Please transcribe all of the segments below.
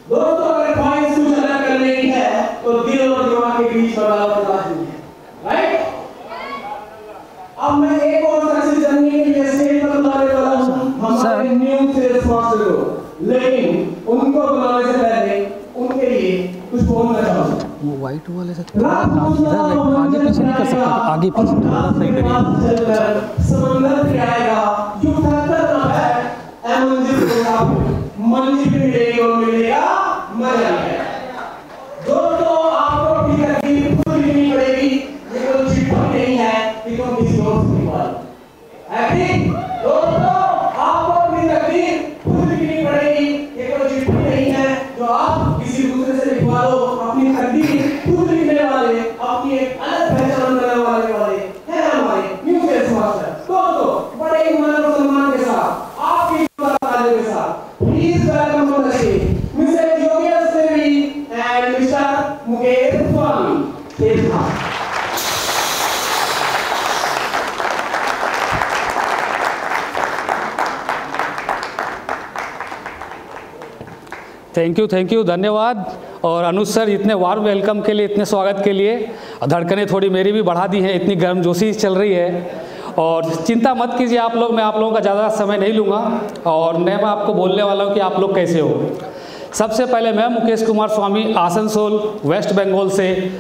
दोस्तों अगर पॉइंट्स कुछ अलग करने की है तो दिल और दिमाग के बीच बदलाव करना चाहिए, राइट? अब मैं एक और सक्सेस जर्नी के लिए स्टेज पर बुलाने वाला हूं हमारे न्यू सेल्स मास्टर को, लेकिन उनको बुलाने से पहले उनके लिए कुछ बोलना चाहूंगा। वो वाइट वाले से आगे पीछे नहीं कर सकता, आगे पीछे थोड़ा सही करिए। समंदर पे आएगा जो थककर ना है मंजिल को मंजिल पे मिलेगी और मिलेगा मजा आएगा। दोस्तों आपको अपनी तकलीफ खुद लिखनी पड़ेगी, ये कोई चिट्ठी नहीं है कि तुम किसी और से निकालो, है ठीक? दोस्तों आपको अपनी तकलीफ खुद लिखनी पड़ेगी, ये कोई चिट्ठी नहीं है जो आप किसी दूसरे से लिखवा लो। अपनी तकलीफ खुद लिखने वाले, अपनी एक अलग पहचान बनाने वाले हैं हमारे न्यू सेल्स मास्टर। दोस्तों बड़े ही मान और सम्मान के साथ आपकी तालियों के साथ please welcome on the stage mister Yogesh Devi and mister Mukesh Swami. Thank you, धन्यवाद। और अनुज सर इतने वार्म वेलकम के लिए, इतने स्वागत के लिए। धड़कनें थोड़ी मेरी भी बढ़ा दी हैं, इतनी गर्मजोशी चल रही है। और चिंता मत कीजिए आप लोग, मैं आप लोगों का ज़्यादा समय नहीं लूँगा और मैं आपको बोलने वाला हूँ कि आप लोग कैसे हो। सबसे पहले मैं मुकेश कुमार स्वामी, आसनसोल वेस्ट बंगाल से,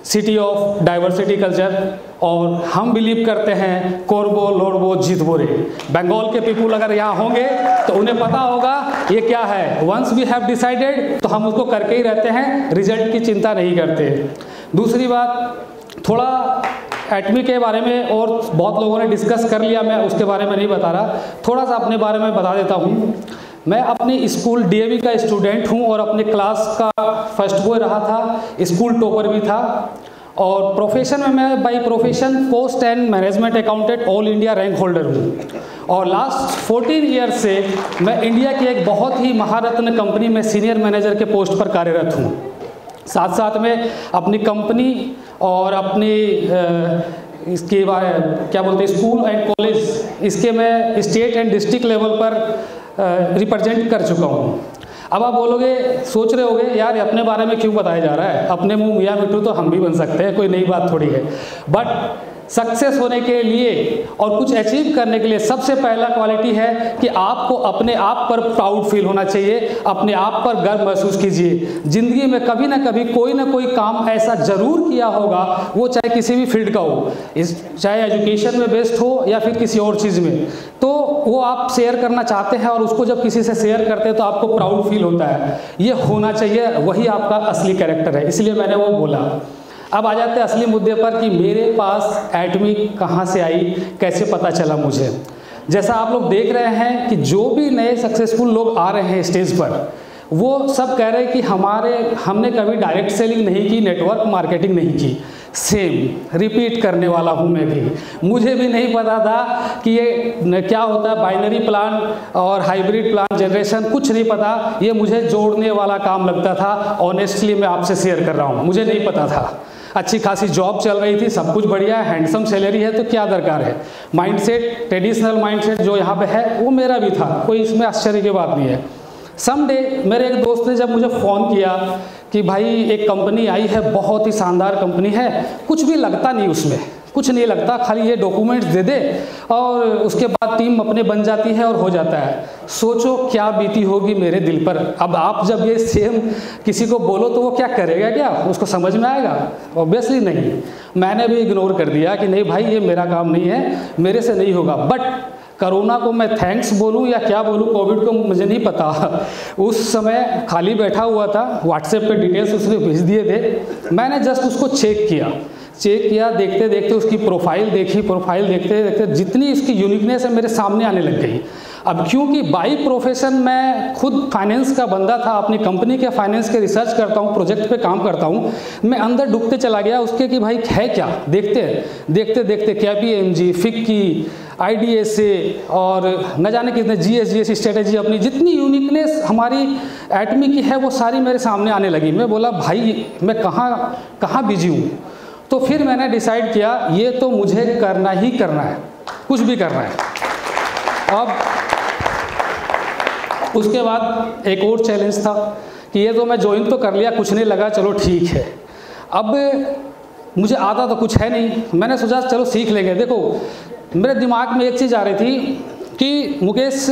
सिटी ऑफ डाइवर्सिटी कल्चर, और हम बिलीव करते हैं कोरबो लोड़बो जीतबो रे। बंगाल के पीपुल अगर यहाँ होंगे तो उन्हें पता होगा ये क्या है। वंस वी हैव डिसाइडेड तो हम उसको करके ही रहते हैं, रिजल्ट की चिंता नहीं करते। दूसरी बात, थोड़ा एटमी के बारे में और बहुत लोगों ने डिस्कस कर लिया, मैं उसके बारे में नहीं बता रहा, थोड़ा सा अपने बारे में बता देता हूँ। मैं अपनी स्कूल डीएवी का स्टूडेंट हूँ और अपने क्लास का फर्स्ट बॉय रहा था, स्कूल टॉपर भी था। और प्रोफेशन में मैं by profession post and management accountant all India rank holder हूँ। और लास्ट 14 ईयर से मैं इंडिया की एक बहुत ही महारत्न कंपनी में सीनियर मैनेजर के पोस्ट पर कार्यरत हूँ। साथ साथ में अपनी कंपनी और अपनी इसके क्या बोलते हैं स्कूल एंड कॉलेज, इसके मैं स्टेट एंड डिस्ट्रिक्ट लेवल पर रिप्रेजेंट कर चुका हूँ। अब आप बोलोगे, सोच रहे होगे यार अपने बारे में क्यों बताया जा रहा है, अपने मुंह मियाँ मिट्टू तो हम भी बन सकते हैं, कोई नई बात थोड़ी है। बट सक्सेस होने के लिए और कुछ अचीव करने के लिए सबसे पहला क्वालिटी है कि आपको अपने आप पर प्राउड फील होना चाहिए, अपने आप पर गर्व महसूस कीजिए। ज़िंदगी में कभी ना कभी कोई ना कोई काम ऐसा ज़रूर किया होगा, वो चाहे किसी भी फील्ड का हो, चाहे एजुकेशन में बेस्ट हो या फिर किसी और चीज़ में, तो वो आप शेयर करना चाहते हैं और उसको जब किसी से शेयर करते हैं तो आपको प्राउड फील होता है। ये होना चाहिए, वही आपका असली कैरेक्टर है, इसलिए मैंने वो बोला। अब आ जाते हैं असली मुद्दे पर कि मेरे पास एटमी कहाँ से आई, कैसे पता चला मुझे। जैसा आप लोग देख रहे हैं कि जो भी नए सक्सेसफुल लोग आ रहे हैं स्टेज पर, वो सब कह रहे हैं कि हमने कभी डायरेक्ट सेलिंग नहीं की, नेटवर्क मार्केटिंग नहीं की। सेम रिपीट करने वाला हूँ मैं भी। मुझे भी नहीं पता था कि ये क्या होता है, बाइनरी प्लान और हाइब्रिड प्लान जनरेशन, कुछ नहीं पता। ये मुझे जोड़ने वाला काम लगता था। ऑनेस्टली मैं आपसे शेयर कर रहा हूँ, मुझे नहीं पता था। अच्छी खासी जॉब चल रही थी, सब कुछ बढ़िया है, हैंडसम सैलरी है, तो क्या दरकार है। माइंडसेट, ट्रेडिशनल माइंडसेट जो यहाँ पे है वो मेरा भी था, कोई इसमें आश्चर्य की बात नहीं है। समडे मेरे एक दोस्त ने जब मुझे फ़ोन किया कि भाई एक कंपनी आई है, बहुत ही शानदार कंपनी है, कुछ भी लगता नहीं उसमें, कुछ नहीं लगता, खाली ये डॉक्यूमेंट्स दे दे और उसके बाद टीम अपने बन जाती है और हो जाता है। सोचो क्या बीती होगी मेरे दिल पर। अब आप जब ये सेम किसी को बोलो तो वो क्या करेगा, क्या उसको समझ में आएगा? ऑब्वियसली नहीं। मैंने भी इग्नोर कर दिया कि नहीं भाई ये मेरा काम नहीं है, मेरे से नहीं होगा। बट कोरोना को मैं थैंक्स बोलूं या क्या बोलूं, कोविड को मुझे नहीं पता। उस समय खाली बैठा हुआ था, व्हाट्सएप पे डिटेल्स उसने भेज दिए थे, मैंने जस्ट उसको चेक किया, देखते देखते उसकी प्रोफाइल देखी, प्रोफाइल देखते देखते जितनी इसकी यूनिकनेस है मेरे सामने आने लग गई। अब क्योंकि बाई प्रोफेशन मैं खुद फाइनेंस का बंदा था, अपनी कंपनी के फाइनेंस के रिसर्च करता हूँ, प्रोजेक्ट पे काम करता हूँ, मैं अंदर डूबते चला गया उसके कि भाई है क्या। देखते देखते KPMG, फिक्की, IDSA और न जाने कितने GS स्ट्रेटेजी, अपनी जितनी यूनिकनेस हमारी एटमी की है वो सारी मेरे सामने आने लगी। मैं बोला भाई मैं कहाँ बिजी हूँ। तो फिर मैंने डिसाइड किया ये तो मुझे करना ही करना है, कुछ भी करना है। अब उसके बाद एक और चैलेंज था कि ये तो मैं ज्वाइन तो कर लिया, कुछ नहीं लगा, चलो ठीक है। अब मुझे आता तो कुछ है नहीं, मैंने सोचा चलो सीख लेंगे। देखो मेरे दिमाग में एक चीज़ आ रही थी कि मुकेश,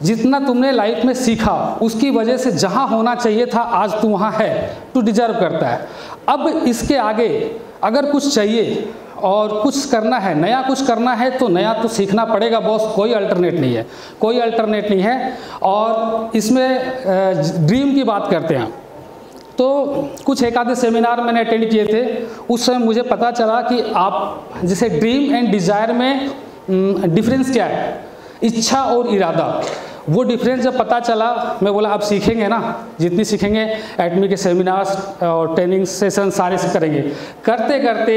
जितना तुमने लाइफ में सीखा उसकी वजह से जहाँ होना चाहिए था आज तू वहाँ है, तू डिजर्व करता है। अब इसके आगे अगर कुछ चाहिए और कुछ करना है, नया कुछ करना है, तो नया तो सीखना पड़ेगा बॉस, कोई अल्टरनेट नहीं है, कोई अल्टरनेट नहीं है। और इसमें ड्रीम की बात करते हैं तो कुछ एक आधे सेमिनार मैंने अटेंड किए थे, उस समय मुझे पता चला कि आप जैसे ड्रीम एंड डिज़ायर में डिफरेंस क्या है, इच्छा और इरादा। वो डिफरेंस जब पता चला, मैं बोला अब सीखेंगे ना, जितनी सीखेंगे एटमी के सेमिनार्स और ट्रेनिंग सेशन सारे से करेंगे। करते करते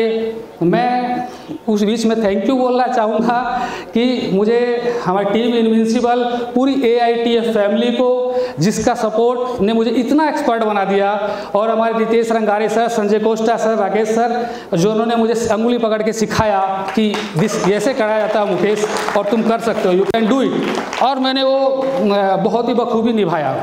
मैं उस बीच में थैंक यू बोलना चाहूँगा कि मुझे हमारी टीम इनविंसिबल, पूरी AITF फैमिली को, जिसका सपोर्ट ने मुझे इतना एक्सपर्ट बना दिया, और हमारे Ritesh Rangare sir, Sanjay Costa sir, Rakesh sir, जो उन्होंने मुझे अंगुली पकड़ के सिखाया कि दिस ऐसे करा जाता है मुकेश, और तुम कर सकते हो, यू कैन डू इट। और मैंने वो बहुत ही बखूबी निभाया।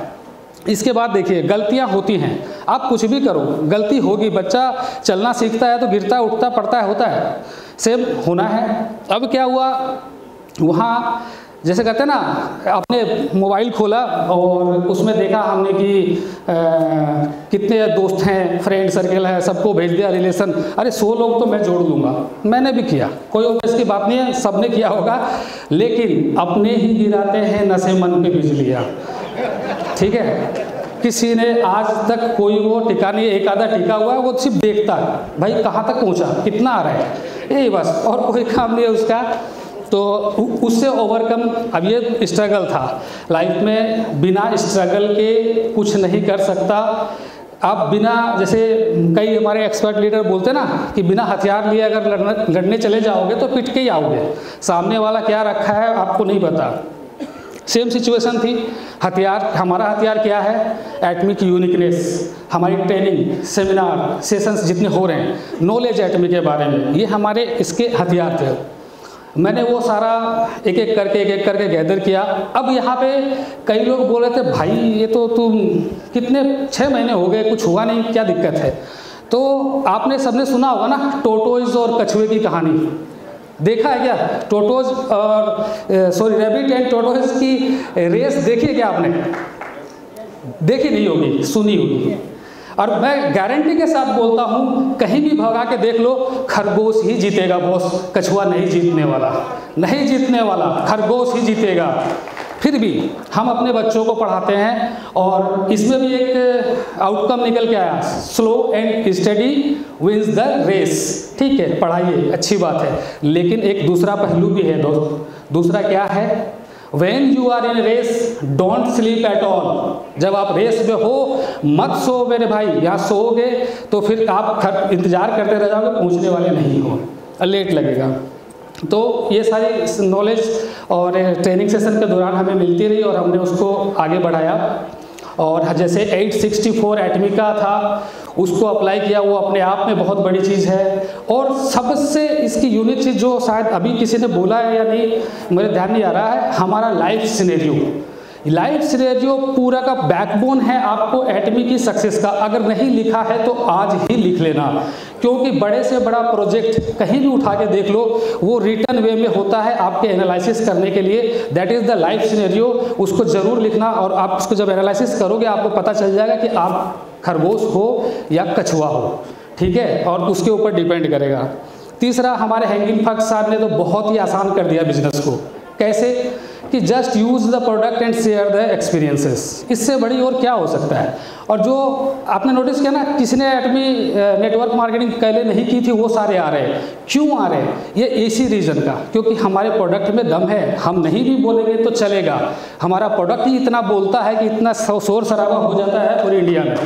इसके बाद देखिए गलतियां होती हैं, आप कुछ भी करो गलती होगी, बच्चा चलना सीखता है तो गिरता उठता पड़ता है, होता है, सेम होना है। अब क्या हुआ, वहाँ जैसे कहते हैं ना, आपने मोबाइल खोला और उसमें देखा हमने कि कितने दोस्त हैं, फ्रेंड सर्कल है, सबको भेज दिया रिलेशन, अरे 100 लोग तो मैं जोड़ लूँगा। मैंने भी किया, कोई इसकी बात नहीं है, सबने किया होगा, लेकिन अपने ही गिराते हैं नशे मन पे बिजलियाँ, ठीक है। किसी ने आज तक कोई वो टिका नहीं, एक आधा टिका हुआ है, वो सिर्फ देखता है भाई कहाँ तक पहुँचा, कितना आ रहा है, यही बस, और कोई काम नहीं है उसका। तो उससे ओवरकम, अब ये स्ट्रगल था लाइफ में, बिना स्ट्रगल के कुछ नहीं कर सकता। आप बिना, जैसे कई हमारे एक्सपर्ट लीडर बोलते हैं ना कि बिना हथियार लिए अगर लड़ने चले जाओगे तो पिट के ही आओगे, सामने वाला क्या रखा है आपको नहीं पता। सेम सिचुएशन थी, हथियार, हमारा हथियार क्या है, एटमी की यूनिकनेस, हमारी ट्रेनिंग सेमिनार सेशंस जितने हो रहे हैं, नॉलेज एटमी के बारे में, ये हमारे इसके हथियार थे। मैंने वो सारा एक एक करके गैदर किया। अब यहाँ पे कई लोग बोल रहे थे भाई ये तो तुम कितने 6 महीने हो गए, कुछ हुआ नहीं, क्या दिक्कत है। तो आपने सबने सुना होगा ना टोटोज और कछुए की कहानी, देखा है क्या, टोटोज और रैबिट एंड टोटोज की रेस देखी है क्या आपने, देखी नहीं होगी, सुनी होगी। और मैं गारंटी के साथ बोलता हूँ, कहीं भी भगा के देख लो, खरगोश ही जीतेगा बॉस, कछुआ नहीं जीतने वाला, नहीं जीतने वाला, खरगोश ही जीतेगा। फिर भी हम अपने बच्चों को पढ़ाते हैं और इसमें भी एक आउटकम निकल के आया, slow and steady wins the race. ठीक है, पढ़ाइए, अच्छी बात है, लेकिन एक दूसरा पहलू भी है दोस्त। दूसरा क्या है, When you are in race, don't sleep at all। जब आप रेस में हो मत सो मेरे भाई, यहाँ सोओगे तो फिर आप इंतजार करते रह जाओगे, पहुँचने वाले नहीं हो, लेट लगेगा। तो ये सारी नॉलेज और ट्रेनिंग सेशन के दौरान हमें मिलती रही और हमने उसको आगे बढ़ाया। और जैसे 864 एटमी का था, उसको अप्लाई किया, वो अपने आप में बहुत बड़ी चीज़ है। और सबसे इसकी यूनिक चीज़ जो शायद अभी किसी ने बोला है या नहीं, मेरे ध्यान नहीं आ रहा है, हमारा लाइफ सिनेरियो पूरा का बैकबोन है आपको एटमी की सक्सेस का। अगर नहीं लिखा है तो आज ही लिख लेना, क्योंकि बड़े से बड़ा प्रोजेक्ट कहीं भी उठा के देख लो, वो रिटर्न वे में होता है आपके एनालिसिस करने के लिए। That is the life scenario, उसको ज़रूर लिखना। और आप उसको जब एनालिसिस करोगे आपको पता चल जाएगा कि आप खरगोश हो या कछुआ हो, ठीक है, और उसके ऊपर डिपेंड करेगा। तीसरा, हमारे हैंगिंग फक साहब ने तो बहुत ही आसान कर दिया बिजनेस को। कैसे कि just use the product and share the experiences, इससे बड़ी और क्या हो सकता है। और जो आपने नोटिस किया ना, किसी ने एटमी नेटवर्क मार्केटिंग पहले नहीं की थी, वो सारे आ रहे हैं। क्यों आ रहे हैं? ये इसी रीज़न का, क्योंकि हमारे प्रोडक्ट में दम है। हम नहीं भी बोलेंगे तो चलेगा, हमारा प्रोडक्ट ही इतना बोलता है कि इतना शोर शराबा हो जाता है पूरी इंडिया में।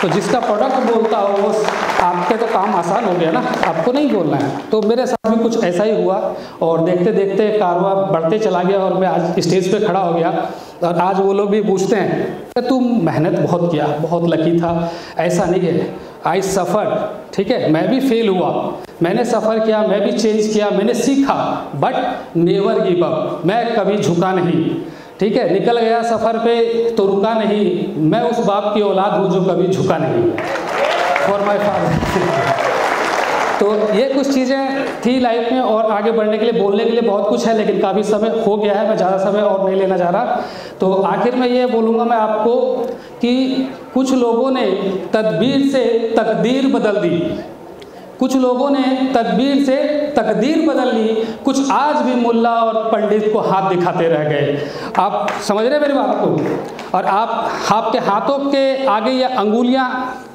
तो जिसका प्रोडक्ट बोलता हो वो आपके तो काम आसान हो गया ना, आपको नहीं बोलना है। तो मेरे साथ भी कुछ ऐसा ही हुआ और देखते देखते कारवां बढ़ते चला गया और मैं आज स्टेज पे खड़ा हो गया। और आज वो लोग भी पूछते हैं कि तुम मेहनत बहुत किया, बहुत लकी था। ऐसा नहीं है, आई सफ़र, ठीक है, मैं भी फेल हुआ, मैंने सफ़र किया, मैं भी चेंज किया, मैंने सीखा, बट नेवर गिव अप, मैं कभी झुका नहीं, ठीक है, निकल गया सफ़र पे तो रुका नहीं, मैं उस बाप की औलाद हूँ जो कभी झुका नहीं, फॉर माई फादर। तो ये कुछ चीज़ें थी लाइफ में, और आगे बढ़ने के लिए बोलने के लिए बहुत कुछ है, लेकिन काफ़ी समय हो गया है, मैं ज़्यादा समय और नहीं लेना चाह रहा। तो आखिर में ये बोलूँगा मैं आपको कि कुछ लोगों ने तदबीर से तकदीर बदल दी, कुछ लोगों ने तदबीर से तकदीर बदल ली, कुछ आज भी मुल्ला और पंडित को हाथ दिखाते रह गए। आप समझ रहे हैं मेरी बात को? और आपके हाथों के आगे ये अंगुलियां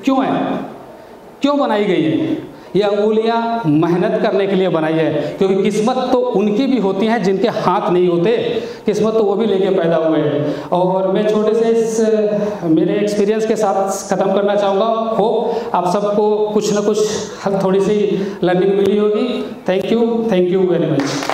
क्यों हैं, क्यों बनाई गई हैं? ये अंगुलियां मेहनत करने के लिए बनाई है, क्योंकि किस्मत तो उनकी भी होती है जिनके हाथ नहीं होते, किस्मत तो वो भी लेके पैदा हुए हैं। और मैं छोटे से इस मेरे एक्सपीरियंस के साथ ख़त्म करना चाहूँगा। होप आप सबको कुछ ना कुछ थोड़ी सी लर्निंग मिली होगी। Thank you very much.